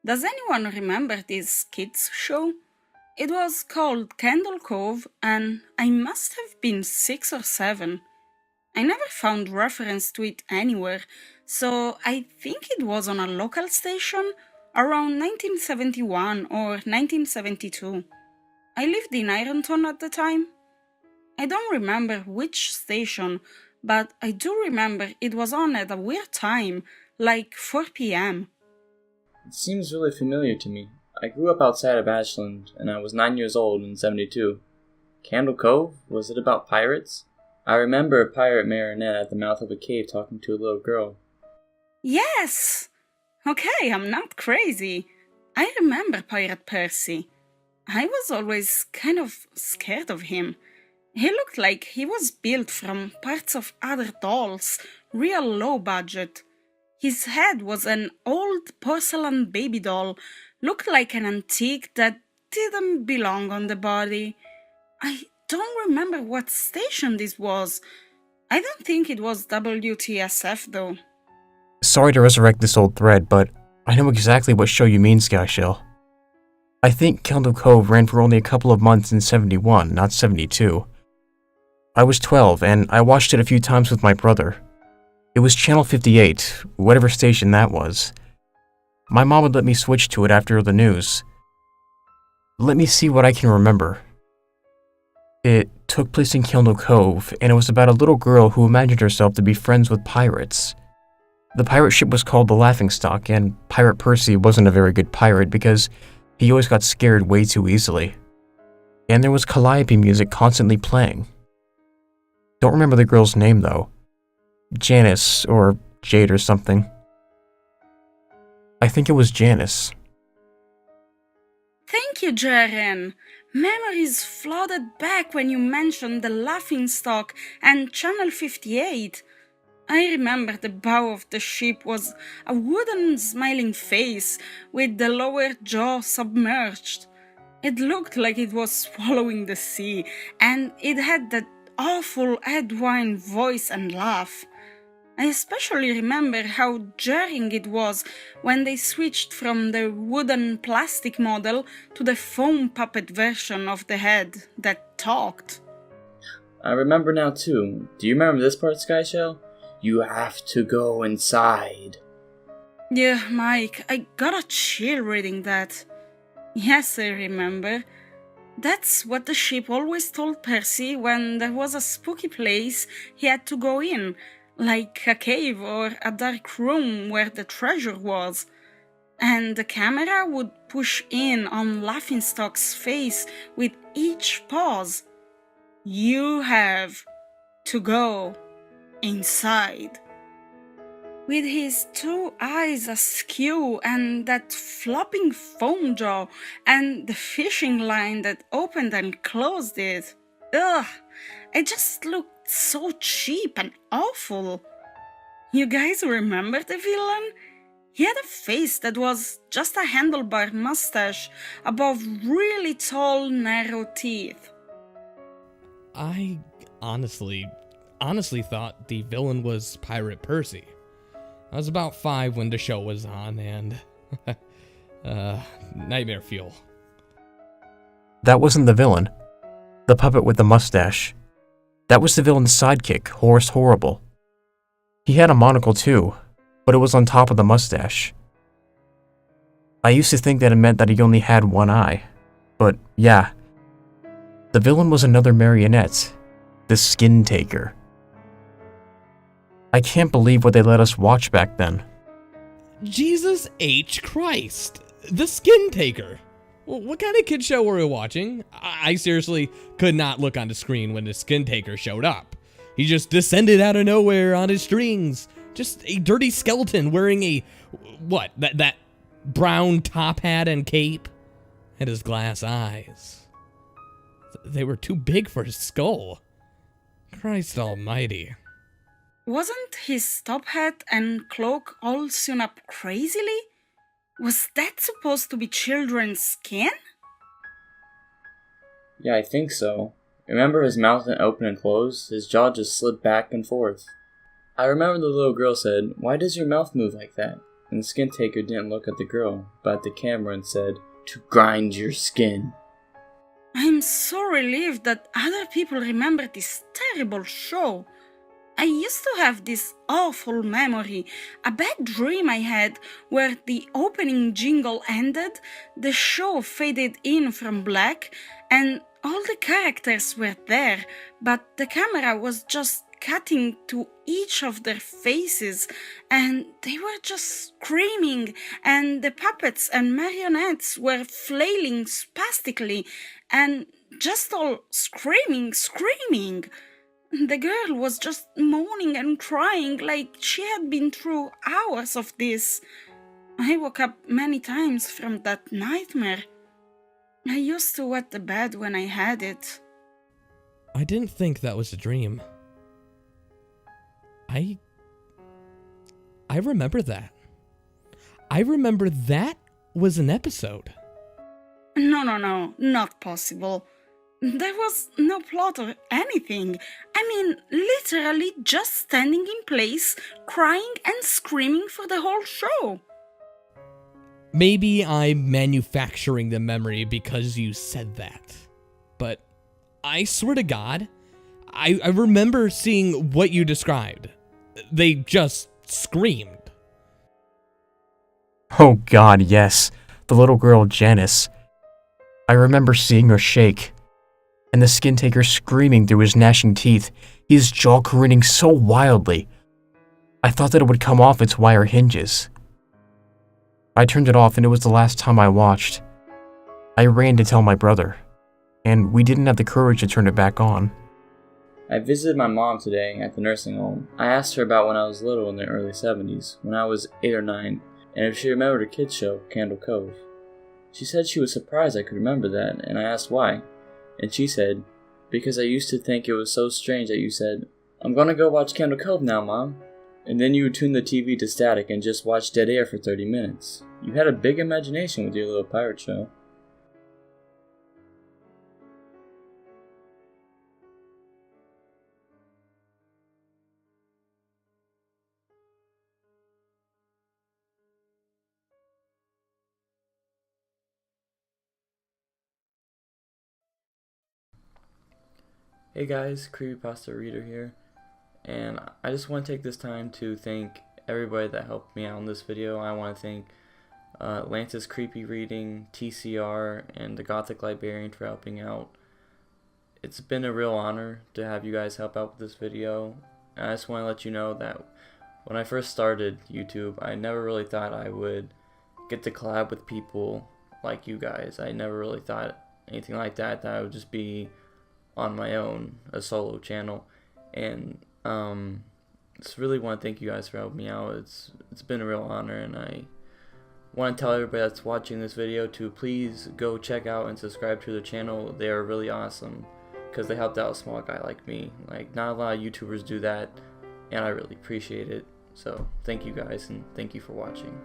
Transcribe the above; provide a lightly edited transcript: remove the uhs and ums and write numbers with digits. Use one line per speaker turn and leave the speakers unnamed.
Does anyone remember this kids show? It was called Candle Cove, and I must have been 6 or 7. I never found reference to it anywhere, so I think it was on a local station around 1971 or 1972. I lived in Ironton at the time. I don't remember which station, but I do remember it was on at a weird time, like 4 p.m.
It seems really familiar to me. I grew up outside of Ashland, and I was 9 years old in 72. Candle Cove? Was it about pirates? I remember a pirate marionette at the mouth of a cave talking to a little girl.
Yes! Okay, I'm not crazy. I remember Pirate Percy. I was always kind of scared of him. He looked like he was built from parts of other dolls, real low budget. His head was an old porcelain baby doll, looked like an antique that didn't belong on the body. I don't remember what station this was. I don't think it was WTSF though.
Sorry to resurrect this old thread, but I know exactly what show you mean, Skyshell. I think Candle Cove ran for only a couple of months in 71, not 72. I was 12, and I watched it a few times with my brother. It was Channel 58, whatever station that was. My mom would let me switch to it after the news. Let me see what I can remember. It took place in Candle Cove, and it was about a little girl who imagined herself to be friends with pirates. The pirate ship was called the Laughingstock, and Pirate Percy wasn't a very good pirate because he always got scared way too easily. And there was calliope music constantly playing. Don't remember the girl's name though. Janice, or Jade or something. I think it was Janice.
Thank you, Jaren. Memories flooded back when you mentioned the Laughingstock and Channel 58. I remember the bow of the ship was a wooden smiling face with the lower jaw submerged. It looked like it was swallowing the sea, and it had that awful Edwine voice and laugh. I especially remember how jarring it was when they switched from the wooden plastic model to the foam puppet version of the head that talked.
I remember now too. Do you remember this part, Skyshell? You have to go inside.
Yeah, Mike, I got a chill reading that. Yes, I remember. That's what the ship always told Percy when there was a spooky place he had to go in, like a cave or a dark room where the treasure was. And the camera would push in on Laughingstock's face with each pause. You have to go inside. With his 2 eyes askew and that flopping foam jaw and the fishing line that opened and closed it. Ugh, it just looked so cheap and awful. You guys remember the villain? He had a face that was just a handlebar mustache above really tall, narrow teeth.
I honestly thought the villain was Pirate Percy. I was about 5 when the show was on, and nightmare fuel.
That wasn't the villain. The puppet with the mustache. That was the villain's sidekick, Horace Horrible. He had a monocle too, but it was on top of the mustache. I used to think that it meant that he only had one eye, but yeah. The villain was another marionette, the Skin Taker. I can't believe what they let us watch back then.
Jesus H. Christ! The Skin Taker! What kind of kid show were we watching? I seriously could not look on the screen when the Skin Taker showed up. He just descended out of nowhere on his strings. Just a dirty skeleton wearing a... what? That brown top hat and cape? And his glass eyes. They were too big for his skull. Christ almighty.
Wasn't his top hat and cloak all sewn up crazily? Was that supposed to be children's skin?
Yeah, I think so. Remember his mouth didn't open and close? His jaw just slid back and forth. I remember the little girl said, "Why does your mouth move like that?" and the skin taker didn't look at the girl, but at the camera and said, "To grind your skin."
I'm so relieved that other people remember this terrible show. I used to have this awful memory, a bad dream I had where the opening jingle ended, the show faded in from black, and all the characters were there, but the camera was just cutting to each of their faces, and they were just screaming, and the puppets and marionettes were flailing spastically, and just all screaming. The girl was just moaning and crying like she had been through hours of this. I woke up many times from that nightmare. I used to wet the bed when I had it.
I didn't think that was a dream. I remember that. I remember that was an episode.
No, not possible. There was no plot or anything. I mean, literally just standing in place, crying and screaming for the whole show.
Maybe I'm manufacturing the memory because you said that. But I swear to God, I remember seeing what you described. They just screamed.
Oh God, yes. The little girl, Janice. I remember seeing her shake, and the skin taker screaming through his gnashing teeth, his jaw careening so wildly. I thought that it would come off its wire hinges. I turned it off, and it was the last time I watched. I ran to tell my brother, and we didn't have the courage to turn it back on.
I visited my mom today at the nursing home. I asked her about when I was little in the early 70s, when I was 8 or 9, and if she remembered a kids show, Cove. She said she was surprised I could remember that, and I asked why. And she said, "Because I used to think it was so strange that you said, 'I'm gonna go watch Cove now, Mom.' And then you would tune the TV to static and just watch dead air for 30 minutes. You had a big imagination with your little pirate show." Hey guys, CreepyPasta Reader here, and I just want to take this time to thank everybody that helped me out in this video. I want to thank Lance's Creepy Reading, TCR, and TheGothicLibrarian for helping out. It's been a real honor to have you guys help out with this video. And I just want to let you know that when I first started YouTube, I never really thought I would get to collab with people like you guys. I never really thought anything like that I would just be on my own, a solo channel. And just really want to thank you guys for helping me out. It's been a real honor, and I want to tell everybody that's watching this video to please go check out and subscribe to their channel. They are really awesome because they helped out a small guy like me. Like, not a lot of YouTubers do that, and I really appreciate it. So thank you guys, and thank you for watching.